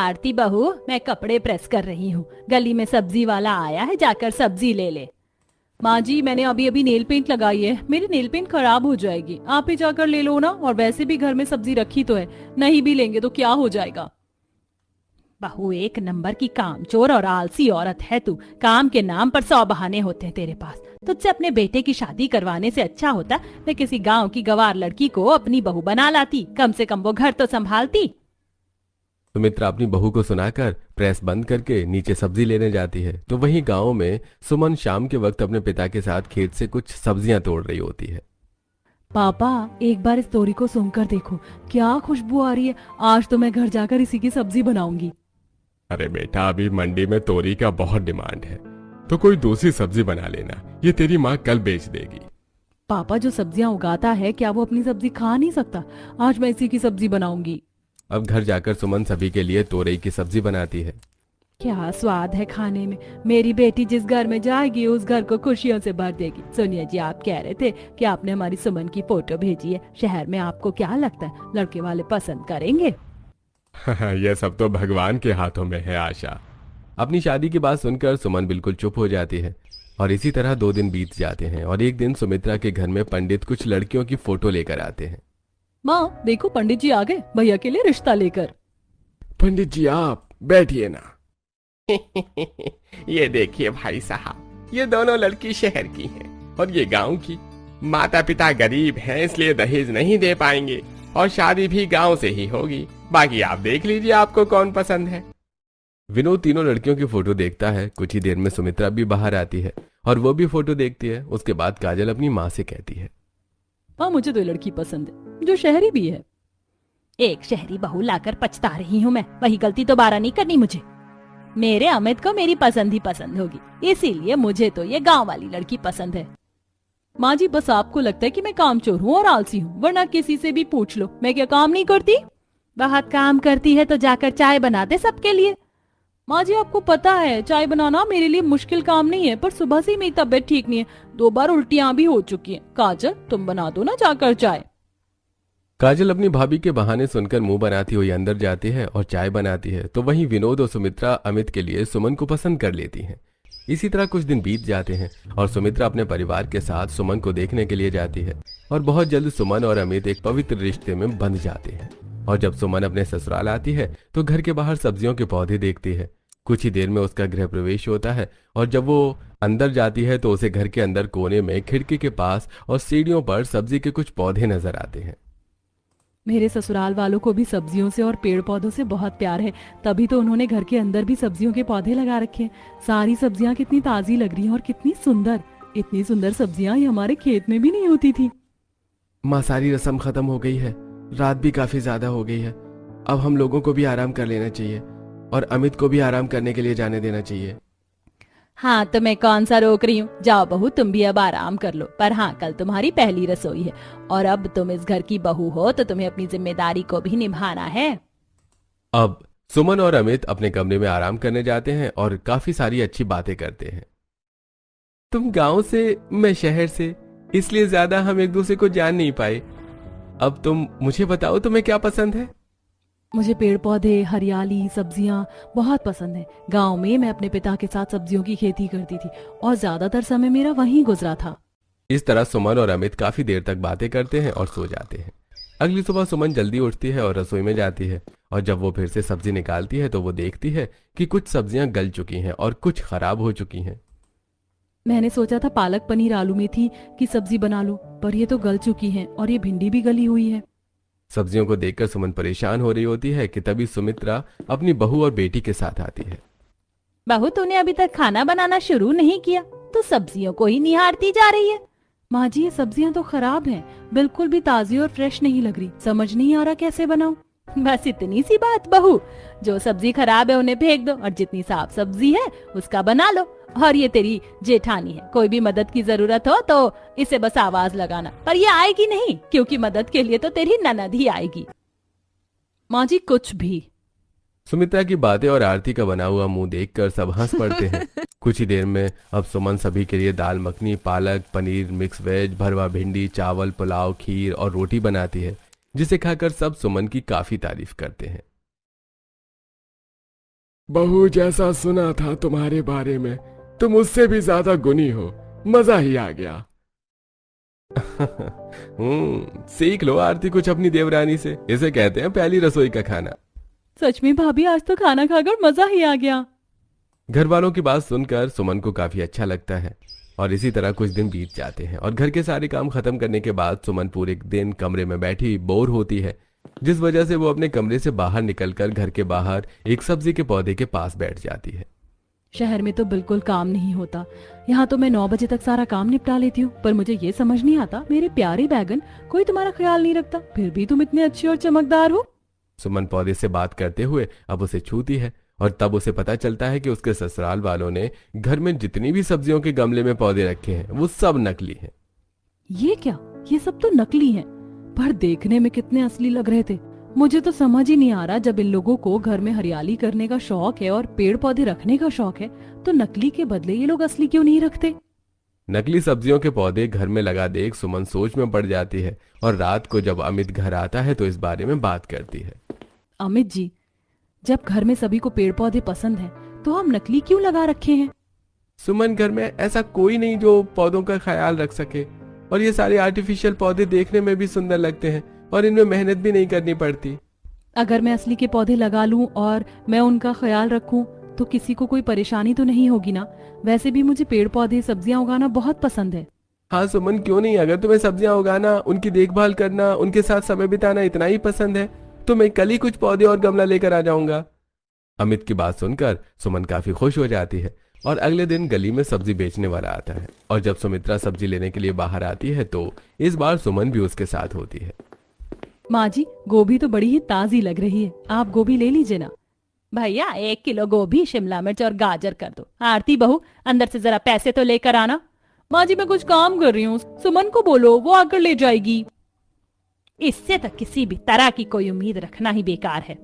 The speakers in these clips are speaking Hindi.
आरती बहू, मैं कपड़े प्रेस कर रही हूँ। गली में सब्जी वाला आया है, जाकर सब्जी ले ले। माँ जी, मैंने अभी अभी नेल पेंट लगाई है, मेरी नेल पेंट खराब हो जाएगी, आप ही जाकर ले लो ना। और वैसे भी घर में सब्जी रखी तो है, नहीं भी लेंगे तो क्या हो जाएगा। बहू एक नंबर की कामचोर और आलसी औरत है तू। काम के नाम पर 100 बहाने होते हैं तेरे पास। तुझसे अपने बेटे की शादी करवाने से अच्छा होता मैं किसी गांव की गवार लड़की को अपनी बहू बना लाती, कम से कम वो घर तो संभालती। सुमित्रा अपनी बहू को सुनाकर प्रेस बंद करके नीचे सब्जी लेने जाती है तो वहीं गांव में सुमन शाम के वक्त अपने पिता के साथ खेत से कुछ सब्जियां तोड़ रही होती है। पापा, एक बार इस तोरी को सूंघकर देखो, क्या खुशबू आ रही है। आज तो मैं घर जाकर इसी की सब्जी बनाऊंगी। अरे बेटा, अभी मंडी में तोरी का बहुत डिमांड है, तो कोई दूसरी सब्जी बना लेना, ये तेरी माँ कल बेच देगी। पापा, जो सब्जियां उगाता है क्या वो अपनी सब्जी खा नहीं सकता? आज मैं इसी की सब्जी बनाऊंगी। अब घर जाकर सुमन सभी के लिए तोरई की सब्जी बनाती है। क्या स्वाद है खाने में। मेरी बेटी जिस घर में जाएगी उस घर को खुशियों से भर देगी। सोनिया जी, आप कह रहे थे कि आपने हमारी सुमन की फोटो भेजी है। शहर में आपको क्या लगता है, लड़के वाले पसंद करेंगे? यह सब तो भगवान के हाथों में है आशा। अपनी शादी की बात सुनकर सुमन बिल्कुल चुप हो जाती है और इसी तरह 2 दिन बीत जाते हैं और एक दिन सुमित्रा के घर में पंडित कुछ लड़कियों की फोटो लेकर आते हैं। माँ देखो, पंडित जी आ गए भैया के लिए रिश्ता लेकर। पंडित जी, आप बैठिए ना। ये देखिए भाई साहब, ये दोनों लड़की शहर की हैं और ये गांव की। माता पिता गरीब हैं, इसलिए दहेज नहीं दे पाएंगे और शादी भी गांव से ही होगी। बाकी आप देख लीजिए आपको कौन पसंद है। विनोद तीनों लड़कियों की फोटो देखता है। कुछ ही देर में सुमित्रा भी बाहर आती है और वो भी फोटो देखती है। उसके बाद काजल अपनी माँ से कहती है, माँ मुझे तो ये लड़की पसंद है, जो शहरी भी है। एक शहरी बहू लाकर पछता रही हूँ मैं, वही गलती दोबारा नहीं करनी मुझे। मेरे अमित को मेरी पसंद ही पसंद होगी, इसीलिए मुझे तो ये गांव वाली लड़की पसंद है। माँ जी, बस आपको लगता है कि मैं कामचोर हूँ और आलसी हूँ, वरना किसी से भी पूछ लो, मैं क्या काम नहीं करती? बहुत काम करती है तो जाकर चाय बना दे सबके लिए। माँ जी, आपको पता है चाय बनाना मेरे लिए मुश्किल काम नहीं है, पर सुबह से मेरी तबीयत ठीक नहीं है, 2 बार उल्टियां भी हो चुकी हैं। काजल, तुम बना दो ना जाकर चाय। काजल अपनी भाभी के बहाने सुनकर मुंह बनाती हुई अंदर जाती है और चाय बनाती है तो वहीं विनोद और सुमित्रा अमित के लिए सुमन को पसंद कर लेती हैं। इसी तरह कुछ दिन बीत जाते हैं और सुमित्रा अपने परिवार के साथ सुमन को देखने के लिए जाती है और बहुत जल्द सुमन और अमित एक पवित्र रिश्ते में बंध जाते हैं। और जब सुमन अपने ससुराल आती है तो घर के बाहर सब्जियों के पौधे देखती है। कुछ ही देर में उसका गृह प्रवेश होता है और जब वो अंदर जाती है तो उसे घर के अंदर कोने में खिड़की के पास और सीढ़ियों पर सब्जी के कुछ पौधे नजर आते हैं। मेरे ससुराल वालों को भी सब्जियों से और पेड़ पौधों से बहुत प्यार है, तभी तो उन्होंने घर के अंदर भी सब्जियों के पौधे लगा रखे हैं। सारी सब्जियां कितनी ताजी लग रही हैं और कितनी सुंदर। इतनी सुंदर सब्जियां ये हमारे खेत में भी नहीं होती थी। माँ, सारी रस्म खत्म हो गई है, रात भी काफी ज्यादा हो गई है। अब हम लोगों को भी आराम कर लेना चाहिए और अमित को भी आराम करने के लिए जाने देना चाहिए। हाँ, तो मैं कौन सा रोक रही हूँ, जाओ बहू तुम भी अब आराम कर लो। पर हाँ, कल तुम्हारी पहली रसोई है और अब तुम इस घर की बहू हो तो तुम्हें अपनी जिम्मेदारी को भी निभाना है। अब सुमन और अमित अपने कमरे में आराम करने जाते हैं और काफी सारी अच्छी बातें करते हैं। तुम गांव से, मैं शहर से, इसलिए ज्यादा हम एक दूसरे को जान नहीं पाए। अब तुम मुझे बताओ, तुम्हें क्या पसंद है? मुझे पेड़ पौधे, हरियाली, सब्जियां बहुत पसंद है। गांव में मैं अपने पिता के साथ सब्जियों की खेती करती थी और ज्यादातर समय मेरा वहीं गुजरा था। इस तरह सुमन और अमित काफी देर तक बातें करते हैं और सो जाते हैं। अगली सुबह सुमन जल्दी उठती है और रसोई में जाती है और जब वो फिर से सब्जी निकालती है तो वो देखती है कि कुछ सब्जियां गल चुकी हैं और कुछ खराब हो चुकी हैं। मैंने सोचा था पालक पनीर आलू मेथी की सब्जी बना लूं, पर ये तो गल चुकी हैं और ये भिंडी भी गली हुई है। सब्जियों को देखकर सुमन परेशान हो रही होती है कि तभी सुमित्रा अपनी बहू और बेटी के साथ आती है। बहू, तूने अभी तक खाना बनाना शुरू नहीं किया, तो सब्जियों को ही निहारती जा रही है। माँ जी, ये सब्जियां तो खराब हैं, बिल्कुल भी ताजी और फ्रेश नहीं लग रही, समझ नहीं आ रहा कैसे बनाऊं। बस इतनी सी बात बहू, जो सब्जी खराब है उन्हें फेंक दो और जितनी साफ सब्जी है उसका बना लो। और ये तेरी जेठानी है, कोई भी मदद की जरूरत हो तो इसे बस आवाज लगाना, पर ये आएगी नहीं क्योंकि मदद के लिए तो तेरी ननद ही आएगी। माँ जी, कुछ भी। सुमित्रा की बातें और आरती का बना हुआ मुंह देखकर सब हंस पड़ते हैं। कुछ ही देर में अब सुमन सभी के लिए दाल मखनी, पालक पनीर, मिक्स वेज, भरवा भिंडी, चावल, पुलाव, खीर और रोटी बनाती है, जिसे खाकर सब सुमन की काफी तारीफ करते हैं। बहू, जैसा सुना था तुम्हारे बारे में, तुम उससे भी ज्यादा गुणी हो। मजा ही आ गया। सीख लो आरती कुछ अपनी देवरानी से। इसे कहते हैं पहली रसोई का खाना। सच में भाभी, आज तो खाना खाकर मजा ही आ गया। घर वालों की बात सुनकर सुमन को काफी अच्छा लगता है और इसी तरह कुछ दिन बीत जाते हैं और घर के सारे काम खत्म करने के बाद सुमन पूरे दिन कमरे में बैठी बोर होती है, जिस वजह से वो अपने कमरे से बाहर निकलकर घर के बाहर एक सब्जी के पौधे के पास बैठ जाती है। शहर में तो बिल्कुल काम नहीं होता। यहाँ तो मैं 9 बजे तक सारा काम निपटा लेती हूँ, पर मुझे ये समझ नहीं आता, मेरे प्यारे बैगन, कोई तुम्हारा ख्याल नहीं रखता, फिर भी तुम इतने अच्छे और चमकदार हो। सुमन पौधे से बात करते हुए अब उसे छूती है और तब उसे पता चलता है कि उसके ससुराल वालों ने घर में जितनी भी सब्जियों के गमले में पौधे रखे हैं वो सब नकली हैं। ये क्या? ये सब तो नकली हैं, पर देखने में कितने असली लग रहे थे। मुझे तो समझ ही नहीं आ रहा, जब इन लोगों को घर में हरियाली करने का शौक है और पेड़ पौधे रखने का शौक है, तो नकली के बदले ये लोग असली क्यों नहीं रखते? नकली सब्जियों के पौधे घर में लगा देख सुमन सोच में पड़ जाती है और रात को जब अमित घर आता है तो इस बारे में बात करती है। अमित जी, जब घर में सभी को पेड़ पौधे पसंद हैं, तो हम नकली क्यों लगा रखे हैं? सुमन, घर में ऐसा कोई नहीं जो पौधों का ख्याल रख सके, और ये सारे आर्टिफिशियल पौधे देखने में भी सुंदर लगते हैं और इनमें मेहनत भी नहीं करनी पड़ती। अगर मैं असली के पौधे लगा लूं और मैं उनका ख्याल रखूं, तो किसी को कोई परेशानी तो नहीं होगी ना? वैसे भी मुझे पेड़ पौधे सब्जियां उगाना बहुत पसंद है। हाँ सुमन, क्यों नहीं। अगर तुम्हें सब्जियां उगाना, उनकी देखभाल करना, उनके साथ समय बिताना इतना ही पसंद है तो मैं कल ही कुछ पौधे और गमला लेकर आ जाऊंगा। अमित की बात सुनकर सुमन काफी खुश हो जाती है और अगले दिन गली में सब्जी बेचने वाला आता है और जब सुमित्रा सब्जी लेने के लिए बाहर आती है तो इस बार सुमन भी उसके साथ होती है। माँ जी, गोभी तो बड़ी ही ताजी लग रही है, आप गोभी ले लीजिए ना। भैया 1 किलो गोभी, शिमला मिर्च और गाजर कर दो। आरती बहू, अंदर से जरा पैसे तो लेकर आना। माँ जी, मैं कुछ काम कर रही हूँ, सुमन को बोलो, वो आकर ले जाएगी। इससे तो किसी भी तरह की कोई उम्मीद रखना ही बेकार है।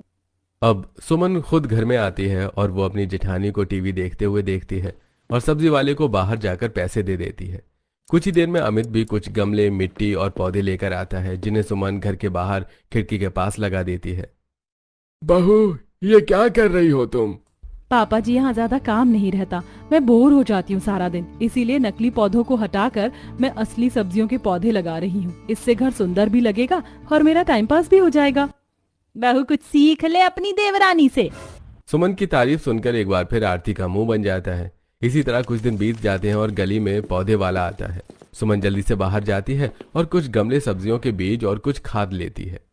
अब सुमन खुद घर में आती है और वो अपनी जेठानी को टीवी देखते हुए देखती है और सब्जी वाले को बाहर जाकर पैसे दे देती है। कुछ ही देर में अमित भी कुछ गमले, मिट्टी और पौधे लेकर आता है जिन्हें सुमन घर के बाहर खिड़की के पास लगा देती है। बहू, ये क्या कर रही हो तुम? पापा जी, यहाँ ज्यादा काम नहीं रहता, मैं बोर हो जाती हूँ सारा दिन, इसीलिए नकली पौधों को हटाकर मैं असली सब्जियों के पौधे लगा रही हूँ। इससे घर सुंदर भी लगेगा और मेरा टाइम पास भी हो जाएगा। बहू, कुछ सीख ले अपनी देवरानी से। सुमन की तारीफ सुनकर एक बार फिर आरती का मुंह बन जाता है। इसी तरह कुछ दिन बीत जाते हैं और गली में पौधे वाला आता है। सुमन जल्दी से बाहर जाती है और कुछ गमले सब्जियों के बीज और कुछ खाद लेती है।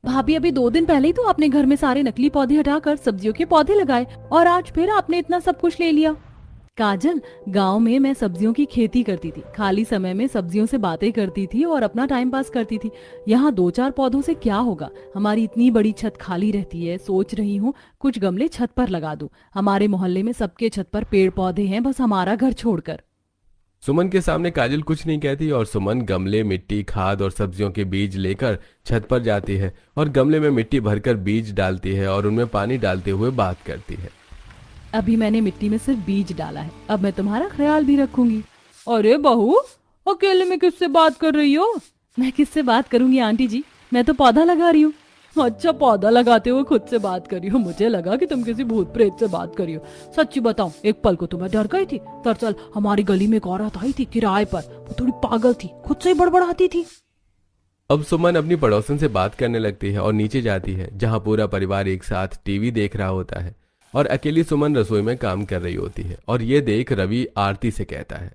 भाभी, अभी 2 दिन पहले ही तो आपने घर में सारे नकली पौधे हटाकर सब्जियों के पौधे लगाए और आज फिर आपने इतना सब कुछ ले लिया। काजल, गांव में मैं सब्जियों की खेती करती थी, खाली समय में सब्जियों से बातें करती थी और अपना टाइम पास करती थी। यहाँ 2-4 पौधों से क्या होगा? हमारी इतनी बड़ी छत खाली रहती है, सोच रही हूँ कुछ गमले छत पर लगा दूं। हमारे मोहल्ले में सबके छत पर पेड़ पौधे हैं, बस हमारा घर छोड़कर। सुमन के सामने काजल कुछ नहीं कहती और सुमन गमले, मिट्टी, खाद और सब्जियों के बीज लेकर छत पर जाती है और गमले में मिट्टी भरकर बीज डालती है और उनमें पानी डालते हुए बात करती है। अभी मैंने मिट्टी में सिर्फ बीज डाला है, अब मैं तुम्हारा ख्याल भी रखूंगी। अरे बहू, अकेले में किससे बात कर रही हो? मैं किससे बात करूंगी आंटी जी, मैं तो पौधा लगा रही हूँ। अच्छा, पौधा लगाते हुए खुद से बात कर रही हो? मुझे लगा कि तुम किसी भूत प्रेत से बात कर रही हो। सच्ची बताऊं, एक पल को तुम्हें डर गई थी। दरअसल हमारी गली में एक औरत आई थी किराए पर, वो थोड़ी पागल थी, खुद से ही बड़बड़ाती थी। अब सुमन अपनी पड़ोसन से बात करने लगती है और नीचे जाती है जहां पूरा परिवार एक साथ टीवी देख रहा होता है और अकेली सुमन रसोई में काम कर रही होती है। और ये देख रवि आरती से कहता है,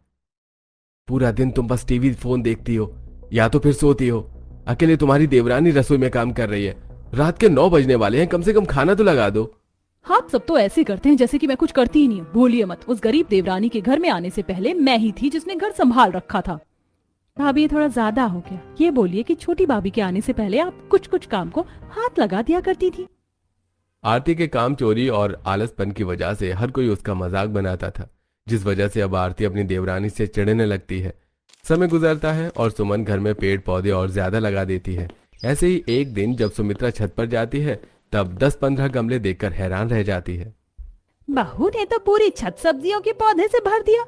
पूरा दिन तुम बस टीवी फोन देखती हो या तो फिर सोती हो। अकेले तुम्हारी देवरानी रसोई में काम कर रही है, रात के 9 बजने वाले हैं, कम से कम खाना तो लगा दो। आप सब तो ऐसे करते हैं जैसे कि मैं कुछ करती ही नहीं हूँ। भूलिए मत, उस गरीब देवरानी के घर में आने से पहले मैं ही थी जिसने घर संभाल रखा था। भाभी, ये थोड़ा ज्यादा हो गया। ये बोलिए कि छोटी भाभी के आने से पहले आप कुछ कुछ काम को हाथ लगा दिया करती थी। आरती के काम चोरी और आलसपन की वजह से हर कोई उसका मजाक बनाता था, जिस वजह से अब आरती अपनी देवरानी से चिढ़ने लगती है। समय गुजरता है और सुमन घर में पेड़ पौधे और ज्यादा लगा देती है। ऐसे ही एक दिन जब सुमित्रा छत पर जाती है तब 10-15 गमले देखकर हैरान रह जाती है। बहू ने तो पूरी छत सब्जियों के पौधे से भर दिया।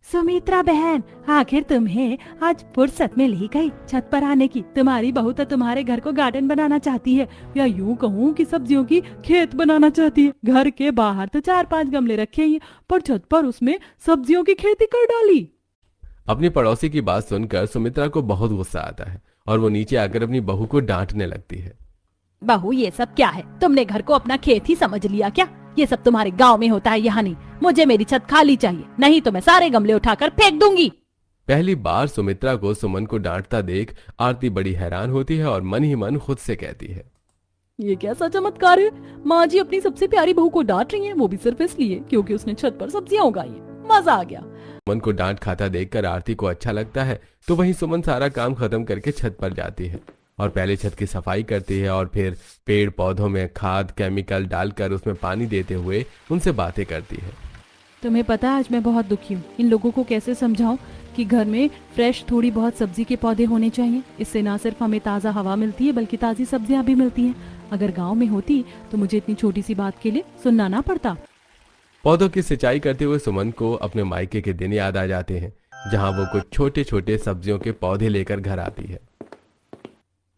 सुमित्रा बहन, आखिर तुम्हें आज फुर्सत में ली गई छत पर आने की। तुम्हारी बहू तो तुम्हारे घर को गार्डन बनाना चाहती है, या यूं कहूँ कि सब्जियों की खेत बनाना चाहती है। घर के बाहर तो 4-5 गमले रखे हैं, पर छत पर उसमें सब्जियों की खेती कर डाली। अपनी पड़ोसी की बात सुनकर सुमित्रा को बहुत गुस्सा आता है और वो नीचे आकर अपनी बहू को डांटने लगती है। बहू, ये सब क्या है? तुमने घर को अपना खेत ही समझ लिया क्या? ये सब तुम्हारे गांव में होता है, यहाँ नहीं। मुझे मेरी छत खाली चाहिए, नहीं तो मैं सारे गमले उठाकर फेंक दूंगी। पहली बार सुमित्रा को सुमन को डांटता देख आरती बड़ी हैरान होती है और मन ही मन खुद से कहती है, ये कैसा चमत्कार है? माँ जी अपनी सबसे प्यारी बहू को डांट रही हैं, वो भी सिर्फ इसलिए क्योंकि उसने छत पर सब्जियां उगाई हैं। मजा आ गया। सुमन को डांट खाता देखकर आरती को अच्छा लगता है, तो वहीं सुमन सारा काम खत्म करके छत पर जाती है और पहले छत की सफाई करती है और फिर पेड़ पौधों में खाद केमिकल डालकर उसमें पानी देते हुए उनसे बातें करती है। तुम्हें पता है आज मैं बहुत दुखी हूँ। इन लोगों को कैसे समझाऊं कि घर में फ्रेश थोड़ी बहुत सब्जी के पौधे होने चाहिए। इससे ना सिर्फ हमें ताज़ा हवा मिलती है बल्कि ताज़ी सब्जियां भी मिलती हैं। अगर गांव में होती तो मुझे इतनी छोटी सी बात के लिए सुनना ना पड़ता। पौधों की सिंचाई करते हुए सुमन को अपने मायके के दिन याद आ जाते हैं, जहाँ वो कुछ छोटे छोटे सब्जियों के पौधे लेकर घर आती है।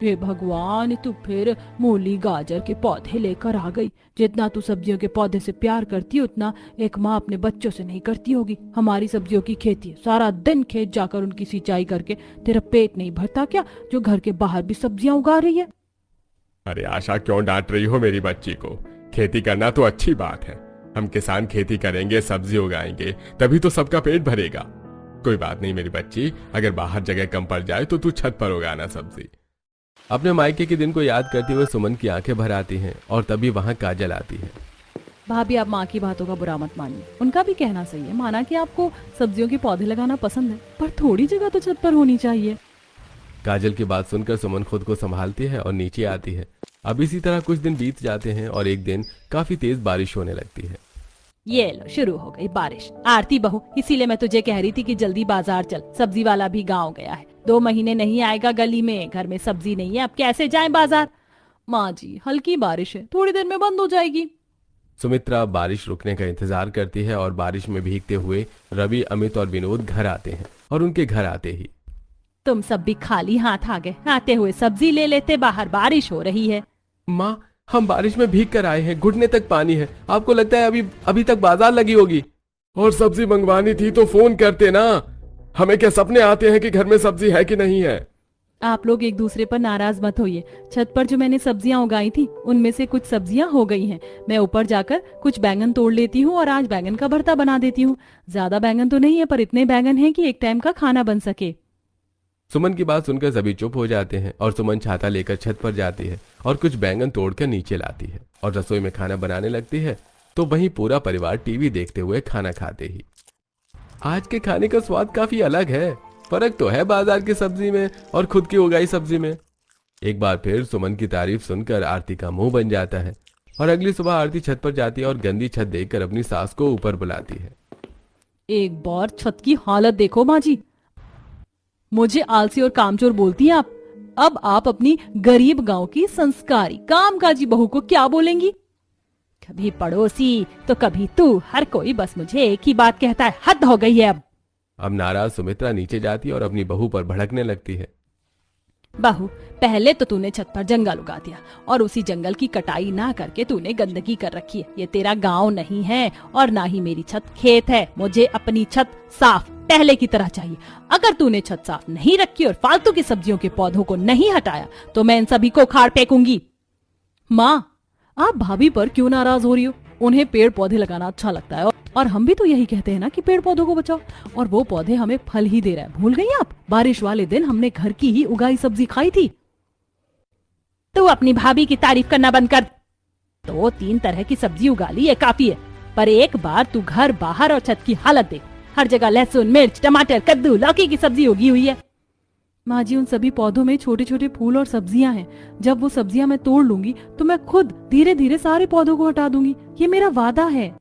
हे भगवान, तू फिर मूली गाजर के पौधे लेकर आ गई। जितना तू सब्जियों के पौधे से प्यार करती है उतना एक माँ अपने बच्चों से नहीं करती होगी। हमारी सब्जियों की खेती है, सारा दिन खेत जाकर उनकी सिंचाई करके तेरा पेट नहीं भरता क्या, जो घर के बाहर भी सब्जियां उगा रही है? अरे आशा, क्यों डांट रही हो मेरी बच्ची को? खेती करना तो अच्छी बात है। हम किसान खेती करेंगे, सब्जी उगाएंगे, तभी तो सबका पेट भरेगा। कोई बात नहीं मेरी बच्ची, अगर बाहर जगह कम पड़ जाए तो तू छत पर उगाना सब्जी। अपने मायके के दिन को याद करते हुए सुमन की आंखें भर आती हैं और तभी वहां काजल आती है। भाभी, आप माँ की बातों का बुरा मत मानिए। उनका भी कहना सही है। माना कि आपको सब्जियों के पौधे लगाना पसंद है, पर थोड़ी जगह तो छत पर होनी चाहिए। काजल की बात सुनकर सुमन खुद को संभालती है और नीचे आती है। अब इसी तरह कुछ दिन बीत जाते हैं और एक दिन काफी तेज बारिश होने लगती है। ये लो, शुरू हो गई बारिश। आरती बहू, इसीलिए मैं तुझे कह रही थी कि जल्दी बाजार चल। सब्जी वाला भी गांव गया है, 2 महीने नहीं आएगा गली में। घर में सब्जी नहीं है, अब कैसे जाएं बाजार? माँ जी, हल्की बारिश है, थोड़ी देर में बंद हो जाएगी। सुमित्रा बारिश रुकने का इंतजार करती है और बारिश में भीगते हुए रवि, अमित और विनोद घर आते हैं और उनके घर आते ही, तुम सब भी खाली हाथ आ गए। आते हुए सब्जी ले लेते, बाहर बारिश हो रही है। माँ, हम बारिश में भीग कर आए हैं, घुटने तक पानी है। आपको लगता है अभी तक बाजार लगी होगी? और सब्जी मंगवानी थी तो फोन करते ना। हमें क्या सपने आते हैं कि घर में सब्जी है कि नहीं है? आप लोग एक दूसरे पर नाराज मत होइए। छत पर जो मैंने सब्जियां उगाई थी उनमें से कुछ सब्जियां हो गई हैं। मैं ऊपर जाकर कुछ बैंगन तोड़ लेती हूँ और आज बैंगन का भरता बना देती हूँ। ज्यादा बैंगन तो नहीं है, पर इतने बैंगन हैं कि एक टाइम का खाना बन सके। सुमन की बात सुनकर सभी चुप हो जाते हैं और सुमन छाता लेकर छत पर जाती है और कुछ बैंगन तोड़कर नीचे लाती है और रसोई में खाना बनाने लगती है। तो वहीं पूरा परिवार टीवी देखते हुए खाना खाते ही, आज के खाने का स्वाद काफी अलग है। फर्क तो है बाजार की सब्जी में और खुद की उगाई सब्जी में। एक बार फिर सुमन की तारीफ सुनकर आरती का मुंह बन जाता है और अगली सुबह आरती छत पर जाती है और गंदी छत देखकर अपनी सास को ऊपर बुलाती है। एक बार छत की हालत देखो माँ जी। मुझे आलसी और कामचोर बोलती हैं आप। अब आप अपनी गरीब गांव की संस्कारी कामकाजी बहू को क्या बोलेंगी? कभी पड़ोसी तो कभी तू, हर कोई बस मुझे एक ही बात कहता है। हद हो गई है अब नाराज सुमित्रा नीचे जाती है और अपनी बहू पर भड़कने लगती है। बहू, पहले तो तूने छत पर जंगल उगा दिया और उसी जंगल की कटाई ना करके तूने गंदगी कर रखी है। ये तेरा गांव नहीं है और ना ही मेरी छत खेत है। मुझे अपनी छत साफ पहले की तरह चाहिए। अगर तूने छत साफ नहीं रखी और फालतू की सब्जियों के पौधों को नहीं हटाया तो मैं इन सभी को उखाड़ फेंकूंगी। माँ, आप भाभी पर क्यों नाराज हो रही हो? उन्हें पेड़ पौधे लगाना अच्छा लगता है और हम भी तो यही कहते हैं ना कि पेड़ पौधों को बचाओ, और वो पौधे हमें फल ही दे रहा है। भूल गई आप? बारिश वाले दिन हमने घर की ही उगाई सब्जी खाई थी। तू अपनी भाभी की तारीफ करना बंद कर। 2-3 तरह की सब्जी उगा ली, ये काफी है, पर एक बार तू घर बाहर और छत की हालत देख। हर जगह लहसुन, मिर्च, टमाटर, कद्दू, लौकी की सब्जी उगी हुई है। माँ जी, उन सभी पौधों में छोटे छोटे फूल और सब्जियां हैं। जब वो सब्जियां मैं तोड़ लूंगी तो मैं खुद धीरे धीरे सारे पौधों को हटा दूंगी। ये मेरा वादा है।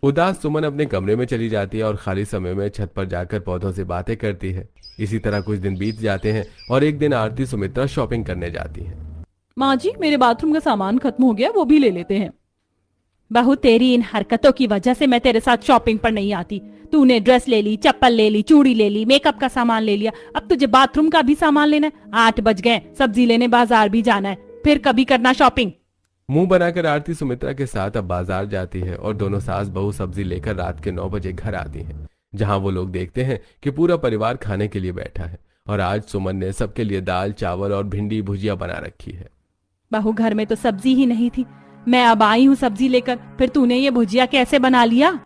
उदास सुमन अपने कमरे में चली जाती है और खाली समय में छत पर जाकर पौधों से बातें करती है। इसी तरह कुछ दिन बीत जाते हैं और एक दिन आरती सुमित्रा शॉपिंग करने जाती है। माँ जी, मेरे बाथरूम का सामान खत्म हो गया, वो भी ले लेते हैं। बहू तेरी इन हरकतों की वजह से मैं तेरे साथ शॉपिंग पर नहीं आती। तूने ड्रेस ले ली, चप्पल ले ली, चूड़ी ले ली, मेकअप का सामान ले लिया, अब तुझे बाथरूम का भी सामान लेना है। 8 बज गए, सब्जी लेने बाजार भी जाना है, फिर कभी करना शॉपिंग। मुंह बनाकर आरती सुमित्रा के साथ अब बाजार जाती है और दोनों सास बहू सब्जी लेकर रात के 9 बजे घर आती हैं, जहां वो लोग देखते हैं कि पूरा परिवार खाने के लिए बैठा है और आज सुमन ने सबके लिए दाल, चावल और भिंडी भुजिया बना रखी है। बहू घर में तो सब्जी ही नहीं थी, मैं अब आई हूँ सब्जी लेकर, फिर तूने ये भुजिया कैसे बना लिया?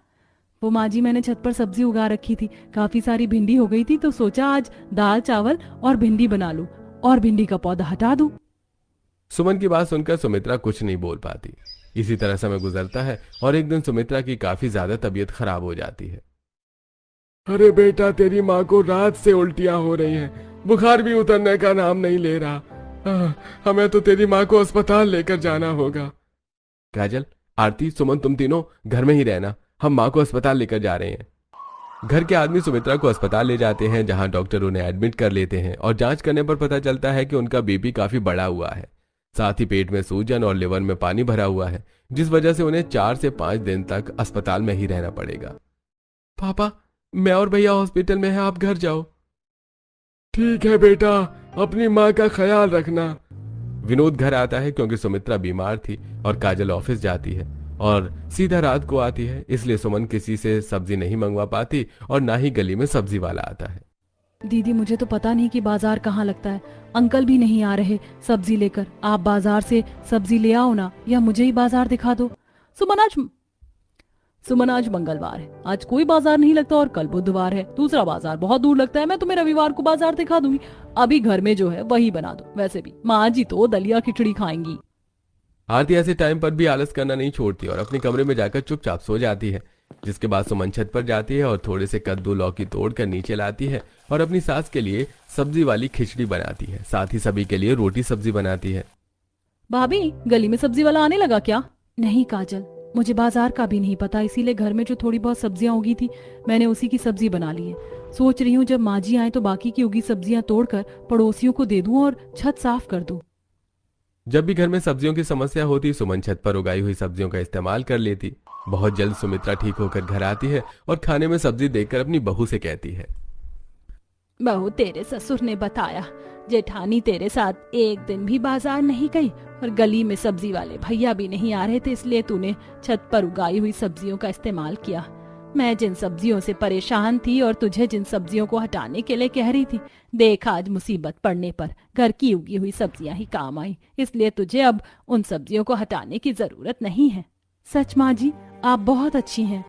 वो माँ जी, मैंने छत पर सब्जी उगा रखी थी, काफी सारी भिंडी हो गई थी तो सोचा आज दाल चावल और भिंडी बना लूं और भिंडी का पौधा हटा दूं। सुमन की बात सुनकर सुमित्रा कुछ नहीं बोल पाती। इसी तरह समय गुजरता है और एक दिन सुमित्रा की काफी ज्यादा तबीयत खराब हो जाती है। अरे बेटा, तेरी माँ को रात से उल्टियां हो रही हैं, बुखार भी उतरने का नाम नहीं ले रहा। हमें तो तेरी माँ को अस्पताल लेकर जाना होगा। काजल, आरती, सुमन, तुम तीनों घर में ही रहना, हम माँ को अस्पताल लेकर जा रहे हैं। घर के आदमी सुमित्रा को अस्पताल ले जाते हैं, जहां डॉक्टर उन्हें एडमिट कर लेते हैं और जांच करने पर पता चलता है कि उनका बीपी काफी बढ़ा हुआ है। साथ ही पेट में सूजन और लिवर में पानी भरा हुआ है, जिस वजह से उन्हें 4 से 5 दिन तक अस्पताल में ही रहना पड़ेगा। पापा, मैं और भैया हॉस्पिटल में हैं, आप घर जाओ। ठीक है बेटा, अपनी माँ का ख्याल रखना। विनोद घर आता है क्योंकि सुमित्रा बीमार थी और काजल ऑफिस जाती है और सीधा रात को आती है, इसलिए सुमन किसी से सब्जी नहीं मंगवा पाती और ना ही गली में सब्जी वाला आता है। दीदी, मुझे तो पता नहीं कि बाजार कहाँ लगता है, अंकल भी नहीं आ रहे सब्जी लेकर। आप बाजार से सब्जी ले आओ ना, या मुझे ही बाजार दिखा दो। सुमन, आज मंगलवार है, आज कोई बाजार नहीं लगता और कल बुधवार है, दूसरा बाजार बहुत दूर लगता है। मैं तुम्हें रविवार को बाजार दिखा दूंगी, अभी घर में जो है वही बना दो। वैसे भी माँ जी तो दलिया खिचड़ी खाएंगी। आरती ऐसे टाइम पर भी आलस करना नहीं छोड़ती और अपने कमरे में जाकर चुपचाप सो जाती है, जिसके बाद सुमन छत पर जाती है और थोड़े से कद्दू लौकी तोड़कर नीचे लाती है और अपनी सास के लिए सब्जी वाली खिचड़ी बनाती है, साथ ही सभी के लिए रोटी सब्जी बनाती है। भाभी, गली में सब्जी वाला आने लगा क्या? नहीं काजल, मुझे बाजार का भी नहीं पता, इसीलिए घर में जो थोड़ी बहुत सब्जियां उगी थी मैंने उसी की सब्जी बना ली है। सोच रही हूँ जब माँ जी आए तो बाकी की उगी सब्जियां तोड़कर पड़ोसियों को दे दूं और छत साफ कर दूं। जब भी घर में सब्जियों की समस्या होती, सुमन छत पर उगाई हुई सब्जियों का इस्तेमाल कर लेती। बहुत जल्द सुमित्रा ठीक होकर घर आती है और खाने में सब्जी देखकर अपनी बहू से कहती है, बहू, तेरे ससुर ने बताया जेठानी तेरे साथ एक दिन भी बाजार नहीं गई और गली में सब्जी वाले भैया भी नहीं आ रहे थे, इसलिए तूने छत पर उगाई हुई सब्जियों का इस्तेमाल किया। मैं जिन सब्जियों से परेशान थी और तुझे जिन सब्जियों को हटाने के लिए कह रही थी, देख आज मुसीबत पड़ने पर घर की उगी हुई सब्जियां ही काम आई, इसलिए तुझे अब उन सब्जियों को हटाने की जरूरत नहीं है। सच माँ जी, आप बहुत अच्छी हैं।